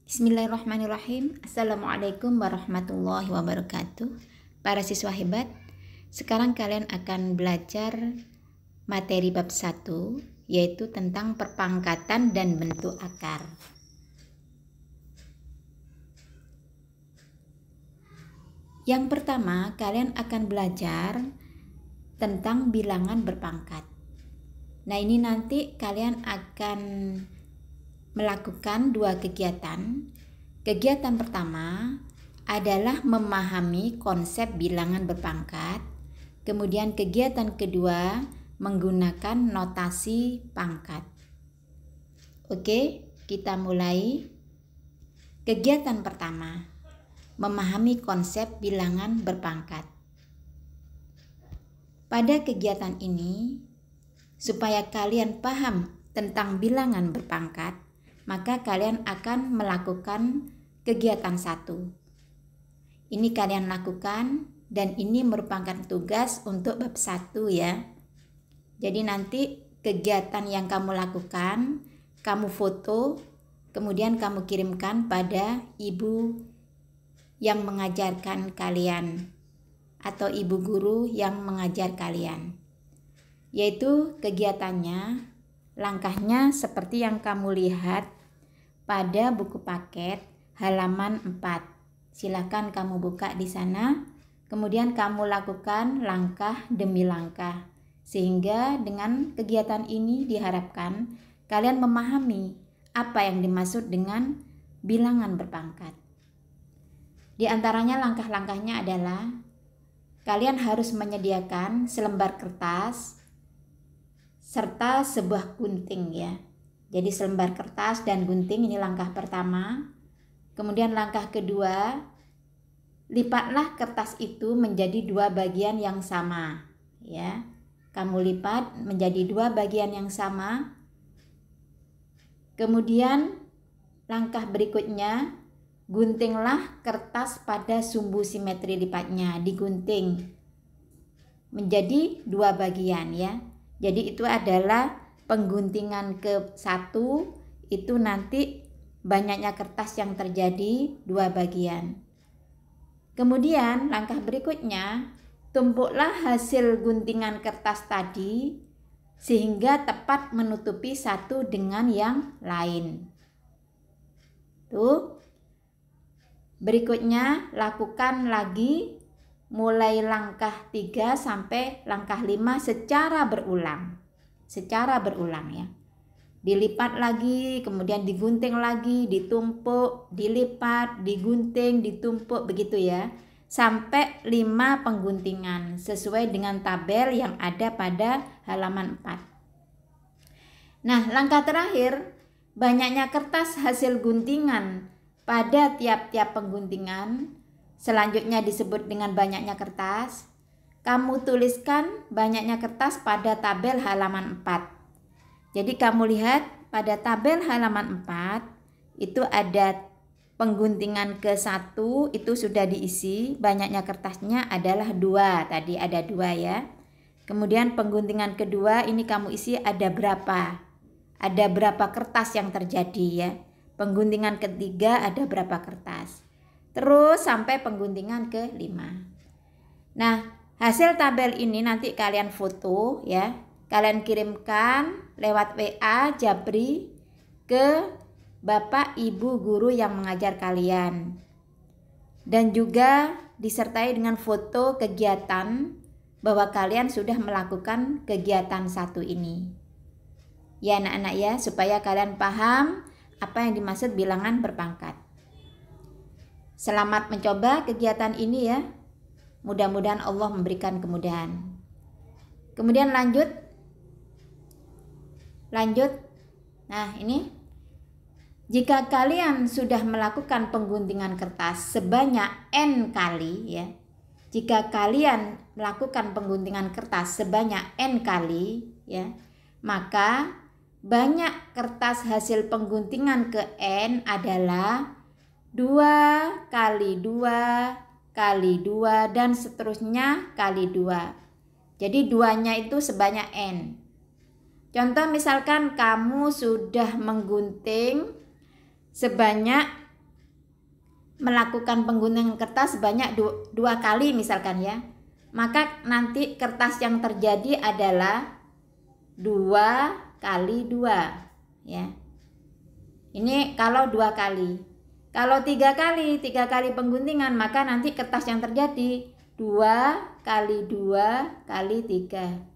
Bismillahirrahmanirrahim. Assalamualaikum warahmatullahi wabarakatuh. Para siswa hebat, sekarang kalian akan belajar materi bab 1, yaitu tentang perpangkatan dan bentuk akar. Yang pertama, kalian akan belajar tentang bilangan berpangkat. Nah, ini nanti kalian akan melakukan dua kegiatan. Kegiatan pertama adalah memahami konsep bilangan berpangkat. Kemudian kegiatan kedua menggunakan notasi pangkat. Oke, kita mulai. Kegiatan pertama, memahami konsep bilangan berpangkat. Pada kegiatan ini, supaya kalian paham tentang bilangan berpangkat, maka kalian akan melakukan kegiatan 1. Ini kalian lakukan dan ini merupakan tugas untuk bab 1 ya. Jadi nanti kegiatan yang kamu lakukan, kamu foto, kemudian kamu kirimkan pada ibu yang mengajarkan kalian atau ibu guru yang mengajar kalian. Yaitu kegiatannya, langkahnya seperti yang kamu lihat pada buku paket halaman 4. Silakan kamu buka di sana, kemudian kamu lakukan langkah demi langkah. Sehingga dengan kegiatan ini diharapkan kalian memahami apa yang dimaksud dengan bilangan berpangkat. Di antaranya langkah-langkahnya adalah kalian harus menyediakan selembar kertas serta sebuah gunting ya. Jadi selembar kertas dan gunting, ini langkah pertama. Kemudian langkah kedua, lipatlah kertas itu menjadi 2 bagian yang sama ya. Kamu lipat menjadi 2 bagian yang sama. Kemudian langkah berikutnya, guntinglah kertas pada sumbu simetri lipatnya, digunting menjadi 2 bagian ya. Jadi itu adalah pengguntingan ke-1, itu nanti banyaknya kertas yang terjadi 2 bagian. Kemudian langkah berikutnya, tumpuklah hasil guntingan kertas tadi sehingga tepat menutupi satu dengan yang lain. Tuh. Berikutnya lakukan lagi mulai langkah 3 sampai langkah 5 secara berulang ya. Dilipat lagi, kemudian digunting lagi, ditumpuk, dilipat, digunting, ditumpuk, begitu ya. Sampai 5 pengguntingan sesuai dengan tabel yang ada pada halaman 4. Nah, langkah terakhir, banyaknya kertas hasil guntingan pada tiap-tiap pengguntingan, selanjutnya disebut dengan banyaknya kertas. Kamu tuliskan banyaknya kertas pada tabel halaman 4. Jadi kamu lihat pada tabel halaman 4 itu ada pengguntingan ke-1 itu sudah diisi, banyaknya kertasnya adalah 2, tadi ada 2 ya. Kemudian pengguntingan kedua ini kamu isi ada berapa? Ada berapa kertas yang terjadi ya. Pengguntingan ketiga ada berapa kertas. Terus sampai pengguntingan ke-5. Nah, hasil tabel ini nanti kalian foto ya. Kalian kirimkan lewat WA Jabri ke Bapak Ibu guru yang mengajar kalian. Dan juga disertai dengan foto kegiatan bahwa kalian sudah melakukan kegiatan 1 ini. Ya anak-anak ya, supaya kalian paham apa yang dimaksud bilangan berpangkat. Selamat mencoba kegiatan ini ya. Mudah-mudahan Allah memberikan kemudahan. Kemudian lanjut. Nah, ini jika kalian sudah melakukan pengguntingan kertas sebanyak N kali ya. Jika kalian melakukan pengguntingan kertas sebanyak N kali ya, maka banyak kertas hasil pengguntingan ke N adalah 2 kali 2 kali 2 dan seterusnya kali 2. Jadi 2-nya itu sebanyak N. Contoh misalkan kamu sudah menggunting sebanyak melakukan penggunaan kertas sebanyak 2 kali misalkan ya, maka nanti kertas yang terjadi adalah 2 kali 2 ya. Ini kalau 2 kali. Kalau 3 kali pengguntingan, maka nanti kertas yang terjadi 2 kali 2 kali 3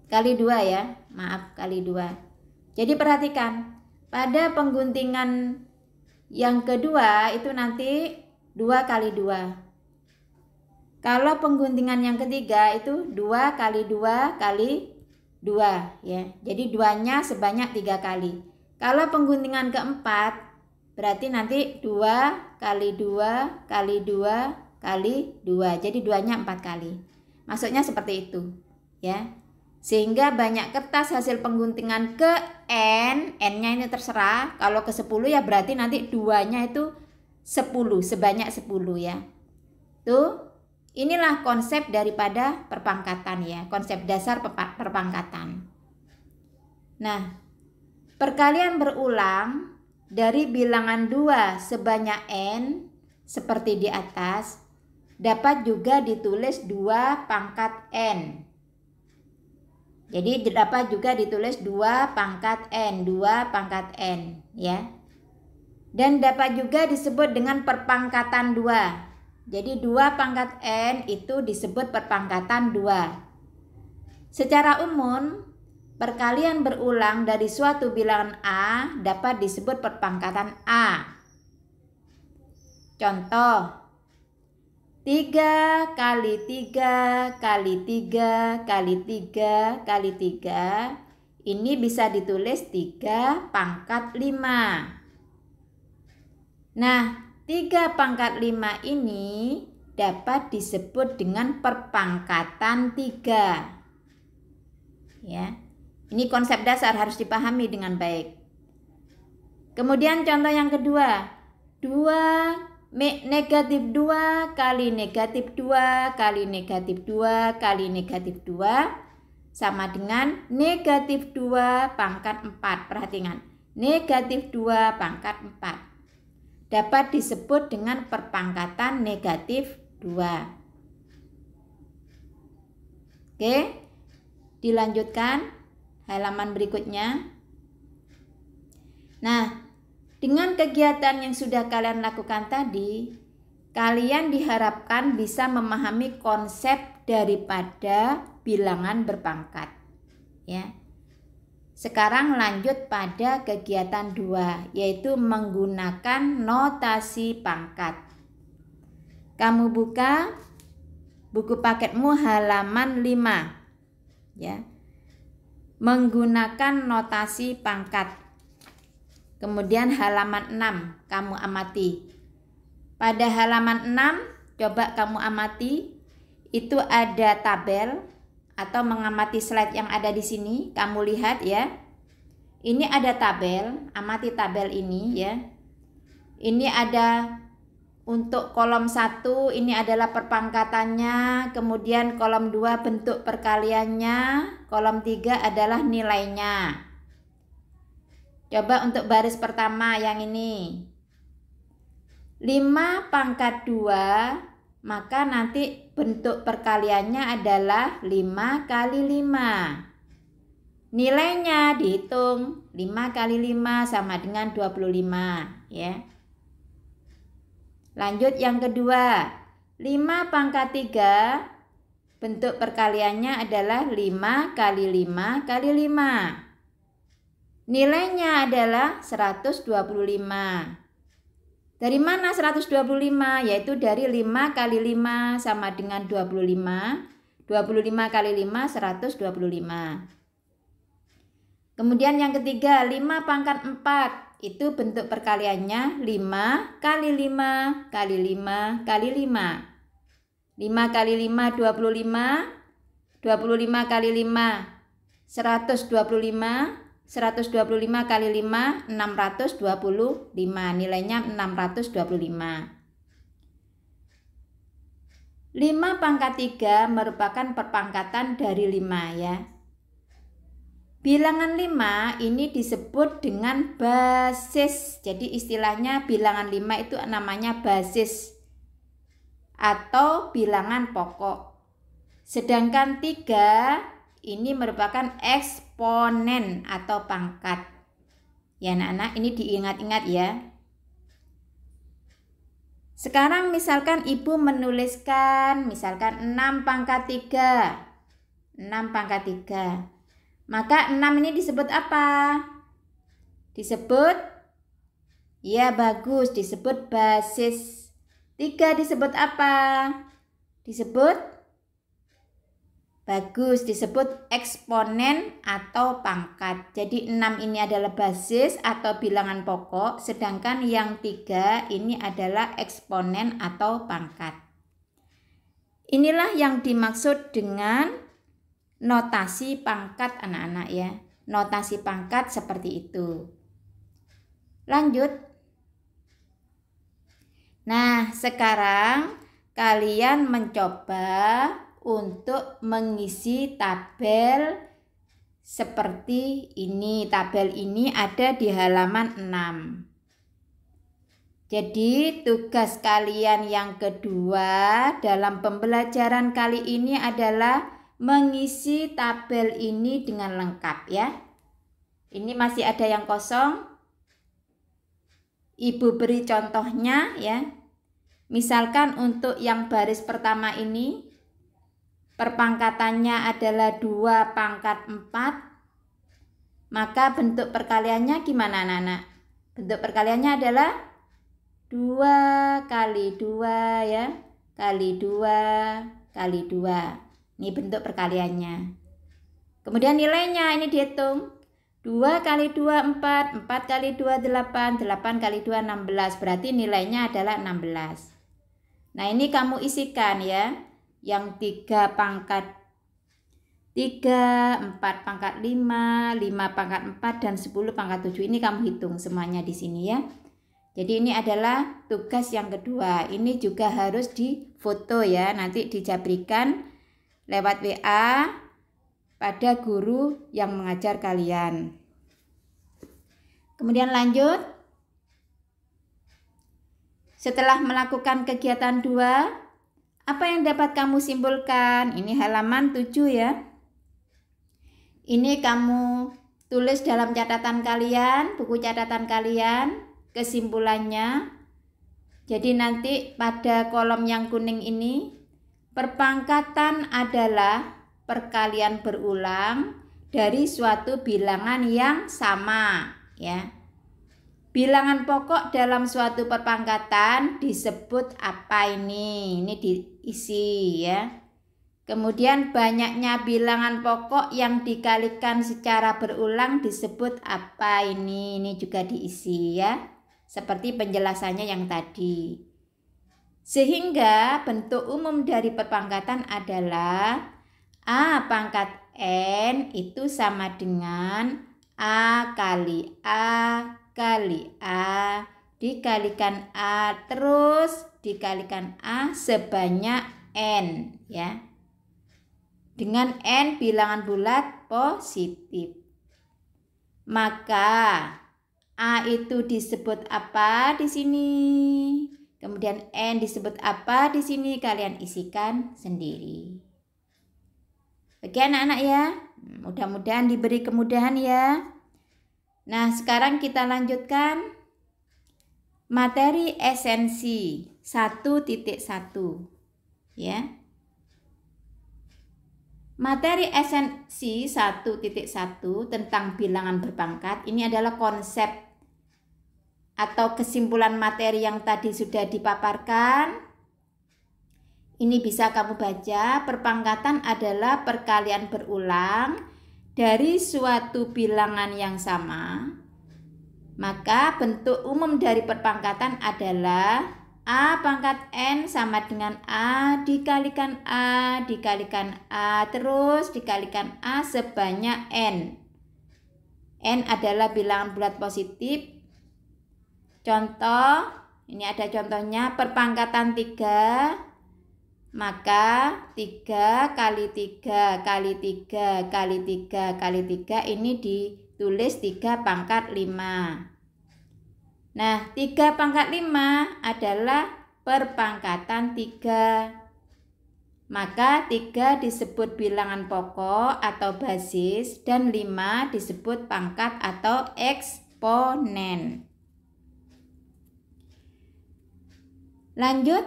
kali 2 ya, maaf, kali 2. Jadi perhatikan, pada pengguntingan yang kedua itu nanti 2 kali 2. Kalau pengguntingan yang ketiga itu 2 kali 2 kali 2 ya. Jadi 2-nya sebanyak 3 kali. Kalau pengguntingan keempat berarti nanti 2 kali 2 kali 2 kali 2. Jadi 2-nya 4 kali. Maksudnya seperti itu ya. Sehingga banyak kertas hasil pengguntingan ke N-nya ini terserah. Kalau ke 10 ya berarti nanti 2-nya itu 10, sebanyak 10 ya. Tuh, inilah konsep daripada perpangkatan ya, konsep dasar perpangkatan. Nah, perkalian berulang dari bilangan 2 sebanyak N seperti di atas dapat juga ditulis 2 pangkat N. Jadi dapat juga ditulis 2 pangkat N, 2 pangkat N ya. Dan dapat juga disebut dengan perpangkatan 2. Jadi 2 pangkat N itu disebut perpangkatan 2. Secara umum, perkalian berulang dari suatu bilangan A dapat disebut perpangkatan A. Contoh, 3 kali 3 kali 3 kali 3 kali 3 ini bisa ditulis 3 pangkat 5. Nah, 3 pangkat 5 ini dapat disebut dengan perpangkatan 3 ya. Ini konsep dasar harus dipahami dengan baik. Kemudian contoh yang kedua, 2 negatif 2 kali negatif 2 kali negatif 2 kali negatif 2 sama dengan negatif 2 pangkat 4. Perhatikan, negatif 2 pangkat 4 dapat disebut dengan perpangkatan negatif 2. Oke, dilanjutkan halaman berikutnya. Nah, dengan kegiatan yang sudah kalian lakukan tadi, kalian diharapkan bisa memahami konsep daripada bilangan berpangkat ya. Sekarang lanjut pada kegiatan 2, yaitu menggunakan notasi pangkat. Kamu buka buku paketmu halaman 5 ya. Menggunakan notasi pangkat. Kemudian halaman 6 kamu amati. Pada halaman 6 coba kamu amati, itu ada tabel atau mengamati slide yang ada di sini. Kamu lihat ya. Ini ada tabel, amati tabel ini ya. Ini ada untuk kolom 1 ini adalah perpangkatannya, kemudian kolom 2 bentuk perkaliannya, kolom 3 adalah nilainya. Coba untuk baris pertama yang ini 5 pangkat 2, maka nanti bentuk perkaliannya adalah 5 kali 5. Nilainya dihitung 5 kali 5 sama dengan 25 ya. Lanjut yang kedua, 5 pangkat 3, bentuk perkaliannya adalah 5 kali 5 kali 5. Nilainya adalah 125. Dari mana 125? Yaitu dari 5 kali 5 sama dengan 25. 25 kali 5, 125. Kemudian yang ketiga, 5 pangkat 4. Itu bentuk perkaliannya 5 kali 5 kali 5 kali 5. 5 kali 5, 25. 25 kali 5, 125. 125 kali 5, 625. Nilainya 625. 5 pangkat 3 merupakan perpangkatan dari 5 ya. Bilangan 5 ini disebut dengan basis. Jadi istilahnya bilangan 5 itu namanya basis atau bilangan pokok. Sedangkan 3 ini merupakan eksponen atau pangkat. Ya anak-anak, ini diingat-ingat ya. Sekarang misalkan ibu menuliskan misalkan 6 pangkat 3. 6 pangkat 3. Maka 6 ini disebut apa? Disebut, ya bagus, disebut basis. 3 disebut apa? Disebut, bagus, disebut eksponen atau pangkat. Jadi 6 ini adalah basis atau bilangan pokok, sedangkan yang 3 ini adalah eksponen atau pangkat. Inilah yang dimaksud dengan notasi pangkat anak-anak ya. Notasi pangkat seperti itu. Lanjut. Nah, sekarang kalian mencoba untuk mengisi tabel seperti ini. Tabel ini ada di halaman 6. Jadi tugas kalian yang kedua dalam pembelajaran kali ini adalah mengisi tabel ini dengan lengkap ya. Ini masih ada yang kosong. Ibu beri contohnya ya. Misalkan untuk yang baris pertama ini perpangkatannya adalah 2 pangkat 4. Maka bentuk perkaliannya gimana anak-anak? Bentuk perkaliannya adalah 2 kali 2 ya. Kali 2 kali 2. Ini bentuk perkaliannya. Kemudian nilainya ini dihitung. 2 kali 2 4, 4 kali 2 8, 8 kali 2 16. Berarti nilainya adalah 16. Nah ini kamu isikan ya. Yang 3 pangkat 3, 4 pangkat 5, 5 pangkat 4, dan 10 pangkat 7. Ini kamu hitung semuanya di sini ya. Jadi ini adalah tugas yang kedua. Ini juga harus difoto ya. Nanti dijabrikan lewat WA pada guru yang mengajar kalian. Kemudian lanjut. Setelah melakukan kegiatan 2, apa yang dapat kamu simpulkan? Ini halaman 7 ya. Ini kamu tulis dalam catatan kalian, buku catatan kalian, kesimpulannya. Jadi nanti pada kolom yang kuning ini, perpangkatan adalah perkalian berulang dari suatu bilangan yang sama ya. Bilangan pokok dalam suatu perpangkatan disebut apa ini? Ini diisi ya. Kemudian banyaknya bilangan pokok yang dikalikan secara berulang disebut apa ini? Ini juga diisi ya. Seperti penjelasannya yang tadi. Sehingga bentuk umum dari perpangkatan adalah A pangkat N itu sama dengan A kali A kali A dikalikan A terus dikalikan A sebanyak N ya. Dengan N bilangan bulat positif. Maka A itu disebut apa di sini? Kemudian N disebut apa di sini? Kalian isikan sendiri. Oke anak-anak ya. Mudah-mudahan diberi kemudahan ya. Nah, sekarang kita lanjutkan materi esensi 1.1 ya. Materi esensi 1.1 tentang bilangan berpangkat ini adalah konsep atau kesimpulan materi yang tadi sudah dipaparkan. Ini bisa kamu baca. Perpangkatan adalah perkalian berulang dari suatu bilangan yang sama. Maka bentuk umum dari perpangkatan adalah A pangkat N sama dengan A dikalikan A dikalikan A terus dikalikan A sebanyak N. N adalah bilangan bulat positif. Contoh, ini ada contohnya perpangkatan 3 maka 3 kali 3 kali 3 kali 3 kali 3 ini ditulis 3 pangkat 5. Nah, 3 pangkat 5 adalah perpangkatan 3. Maka 3 disebut bilangan pokok atau basis dan 5 disebut pangkat atau eksponen. Lanjut,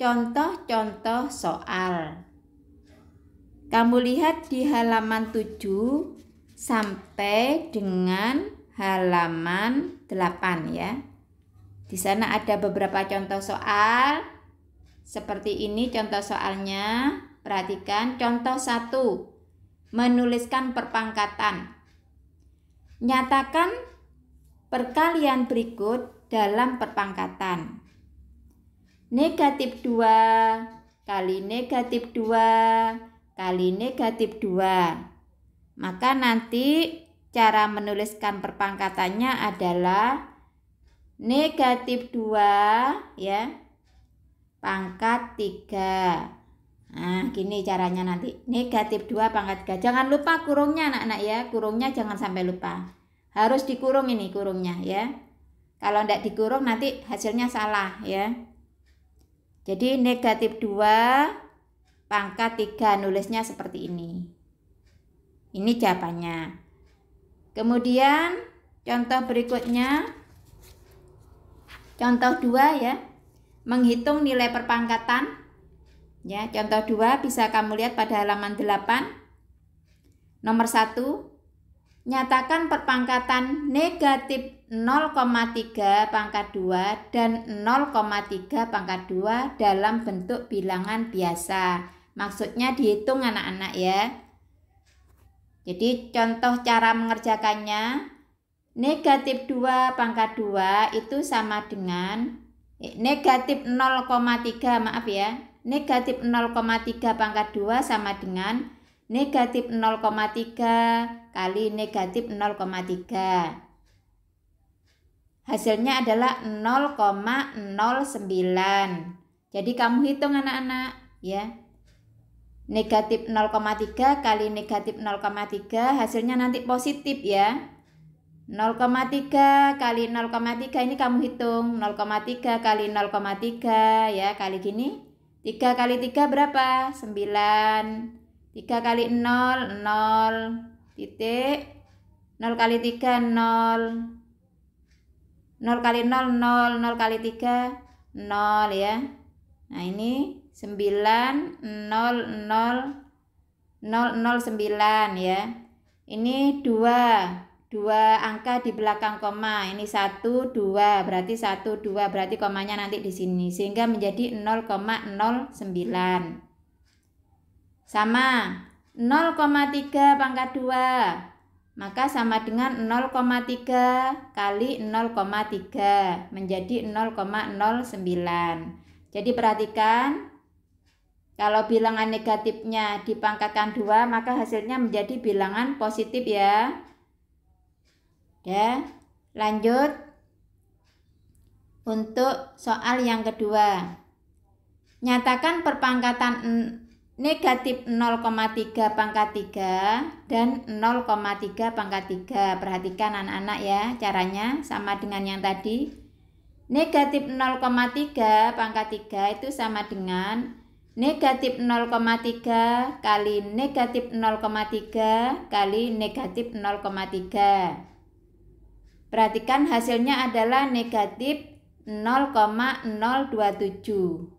contoh-contoh soal. Kamu lihat di halaman 7 sampai dengan halaman 8 ya. Di sana ada beberapa contoh soal. Seperti ini contoh soalnya. Perhatikan contoh 1. Menuliskan perpangkatan. Nyatakan perkalian berikut dalam perpangkatan. Negatif 2 kali negatif 2 kali negatif 2. Maka nanti cara menuliskan perpangkatannya adalah negatif 2 ya. Pangkat 3. Nah, gini caranya nanti. Negatif 2 pangkat 3. Jangan lupa kurungnya anak-anak ya. Kurungnya jangan sampai lupa. Harus dikurung ini kurungnya ya. Kalau tidak dikurung nanti hasilnya salah ya. Jadi negatif 2 pangkat 3 nulisnya seperti ini. Ini jawabannya. Kemudian contoh berikutnya. Contoh 2 ya. Menghitung nilai perpangkatan. Ya, contoh 2 bisa kamu lihat pada halaman 8. Nomor 1. Nyatakan perpangkatan negatif 0,3 pangkat 2 dan 0,3 pangkat 2 dalam bentuk bilangan biasa. Maksudnya dihitung anak-anak ya. Jadi contoh cara mengerjakannya. Negatif 2 pangkat 2 itu sama dengan negatif 0,3 maaf ya. Negatif 0,3 pangkat 2 sama dengan negatif 0,3 kali negatif 0,3. Hasilnya adalah 0,09. Jadi kamu hitung anak-anak ya. Negatif 0,3 kali negatif 0,3 hasilnya nanti positif ya. 0,3 kali 0,3 ini kamu hitung 0,3 kali 0,3 ya kali gini 3 kali 3 berapa? 9. 3 kali 0 0 titik 0 kali 3 0 0 kali 0 0 0 kali 3 0 ya. Nah ini 9 0 0 0 9 ya. Ini 2 angka di belakang koma. Ini 1 2 berarti 1 2 berarti komanya nanti di sini sehingga menjadi 0,09. Sama 0,3 pangkat 2. Maka sama dengan 0,3 kali 0,3 menjadi 0,09. Jadi perhatikan kalau bilangan negatifnya dipangkatkan 2 maka hasilnya menjadi bilangan positif ya. Ya, lanjut untuk soal yang kedua. Nyatakan perpangkatan negatif 0,3 pangkat 3 dan 0,3 pangkat 3. Perhatikan anak-anak ya, caranya sama dengan yang tadi. Negatif 0,3 pangkat 3 itu sama dengan negatif 0,3 kali negatif 0,3 kali negatif 0,3. Perhatikan hasilnya adalah negatif 0,027.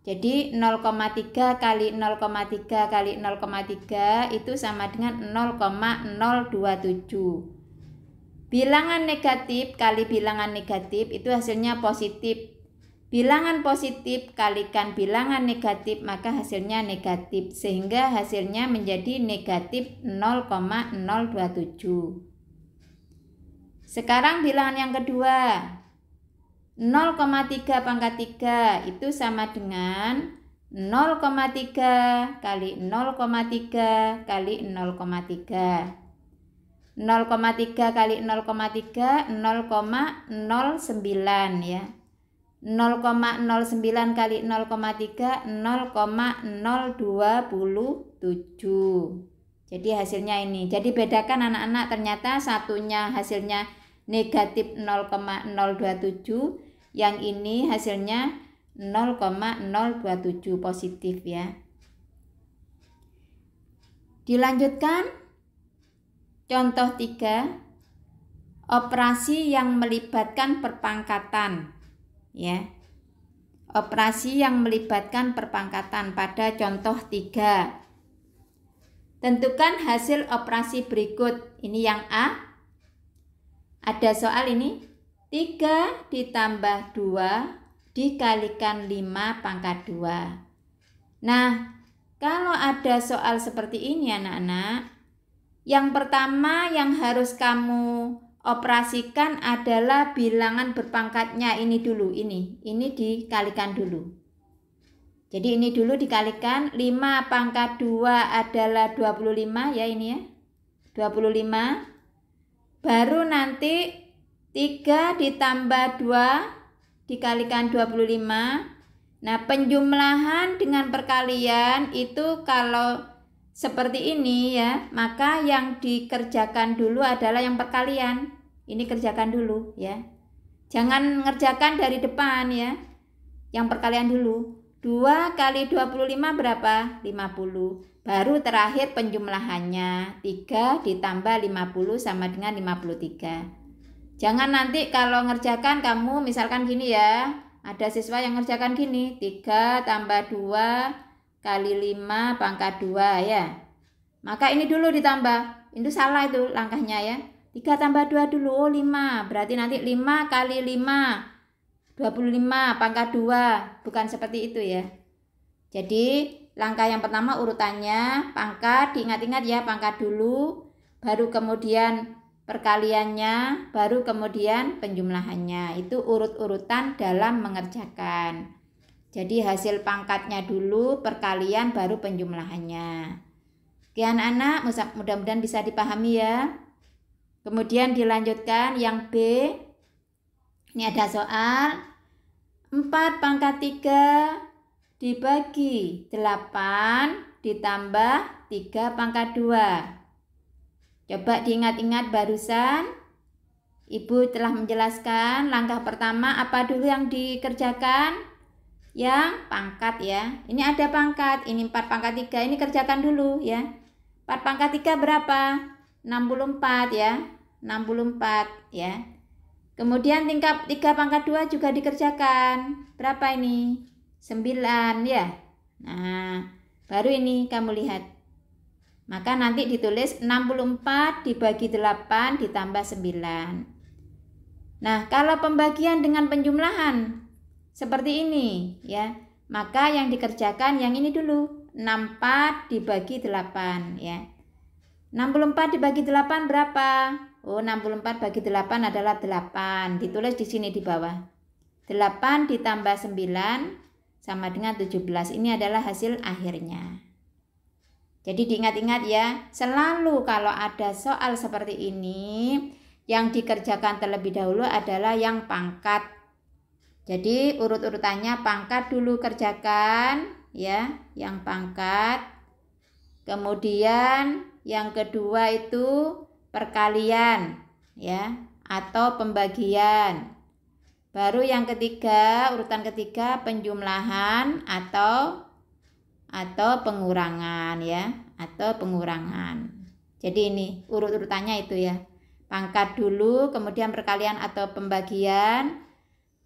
Jadi 0,3 kali 0,3 kali 0,3 itu sama dengan 0,027. Bilangan negatif kali bilangan negatif itu hasilnya positif. Bilangan positif kalikan bilangan negatif maka hasilnya negatif. Sehingga hasilnya menjadi negatif 0,027. Sekarang bilangan yang kedua. 0,3 pangkat 3 itu sama dengan 0,3 kali 0,3 kali 0,3. 0,3 kali 0,3 0,09 ya. 0,09 kali 0,3 0,027. Jadi hasilnya ini. Jadi bedakan anak-anak, ternyata satunya hasilnya negatif 0,027, yang ini hasilnya 0,027 positif ya. Dilanjutkan contoh 3, operasi yang melibatkan perpangkatan ya. Operasi yang melibatkan perpangkatan pada contoh 3. Tentukan hasil operasi berikut. Ini yang A. Ada soal ini, 3 ditambah 2 dikalikan 5 pangkat 2. Nah, kalau ada soal seperti ini anak-anak, yang pertama yang harus kamu operasikan adalah bilangan berpangkatnya ini dulu, ini dikalikan dulu. Jadi ini dulu dikalikan, 5 pangkat 2 adalah 25 ya, ini ya, 25. Baru nanti 3 ditambah 2 dikalikan 25. Nah, penjumlahan dengan perkalian itu kalau seperti ini ya, maka yang dikerjakan dulu adalah yang perkalian. Ini kerjakan dulu ya. Jangan ngerjakan dari depan ya. Yang perkalian dulu. 2 kali 25 berapa? 50. Baru terakhir penjumlahannya. 3 ditambah 50 sama dengan 53. Jangan nanti kalau ngerjakan kamu misalkan gini ya. Ada siswa yang ngerjakan gini. 3 tambah 2 kali 5 pangkat 2 ya. Maka ini dulu ditambah. Itu salah itu langkahnya ya. 3 tambah 2 dulu. Oh 5. Berarti nanti 5 kali 5 25 pangkat 2. Bukan seperti itu ya. Jadi langkah yang pertama urutannya pangkat, diingat-ingat ya, pangkat dulu, baru kemudian perkaliannya, baru kemudian penjumlahannya. Itu urut-urutan dalam mengerjakan. Jadi hasil pangkatnya dulu, perkalian, baru penjumlahannya. Oke anak-anak, mudah-mudahan bisa dipahami ya. Kemudian dilanjutkan yang B. Ini ada soal 4 pangkat 3 dibagi 8 ditambah 3 pangkat 2. Coba diingat-ingat barusan. Ibu telah menjelaskan langkah pertama apa dulu yang dikerjakan? Yang pangkat ya. Ini ada pangkat, ini 4 pangkat 3, ini kerjakan dulu ya. 4 pangkat 3 berapa? 64 ya. 64 ya. Kemudian tingkat 3 pangkat 2 juga dikerjakan. Berapa ini? 9 ya. Nah, baru ini kamu lihat. Maka nanti ditulis 64 dibagi 8 ditambah 9. Nah, kalau pembagian dengan penjumlahan seperti ini ya, maka yang dikerjakan yang ini dulu, 64 dibagi 8 ya. 64 dibagi 8 berapa? Oh, 64 bagi 8 adalah 8. Ditulis di sini di bawah. 8 ditambah 9 sama dengan 17. Ini adalah hasil akhirnya. Jadi diingat-ingat ya, selalu kalau ada soal seperti ini, yang dikerjakan terlebih dahulu adalah yang pangkat. Jadi urut-urutannya pangkat dulu kerjakan ya, yang pangkat. Kemudian yang kedua itu perkalian ya, atau pembagian. Baru yang ketiga, urutan ketiga penjumlahan atau pengurangan ya, atau pengurangan. Jadi ini urut-urutannya itu ya. Pangkat dulu, kemudian perkalian atau pembagian.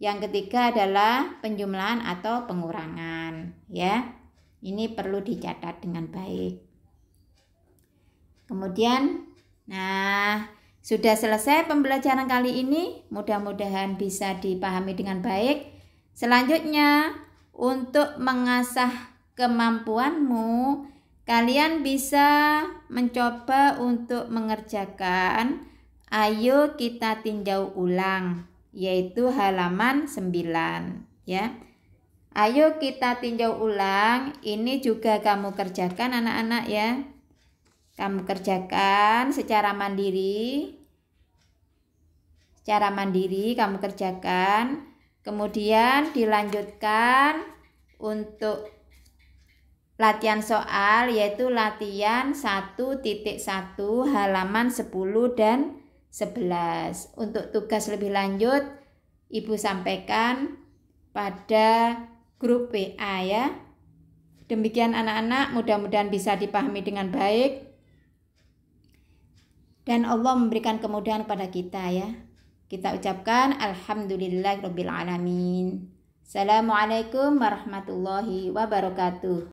Yang ketiga adalah penjumlahan atau pengurangan ya. Ini perlu dicatat dengan baik. Kemudian nah, sudah selesai pembelajaran kali ini. Mudah-mudahan bisa dipahami dengan baik. Selanjutnya, untuk mengasah kemampuanmu, kalian bisa mencoba untuk mengerjakan ayo kita tinjau ulang, yaitu halaman 9 ya. Ayo kita tinjau ulang, ini juga kamu kerjakan anak-anak ya. Kamu kerjakan secara mandiri. Secara mandiri kamu kerjakan. Kemudian dilanjutkan untuk latihan soal, yaitu latihan 1.1 halaman 10 dan 11. Untuk tugas lebih lanjut Ibu sampaikan pada grup WA ya. Demikian anak-anak, mudah-mudahan bisa dipahami dengan baik dan Allah memberikan kemudahan pada kita ya. Kita ucapkan alhamdulillahirabbil alamin. Assalamualaikum warahmatullahi wabarakatuh.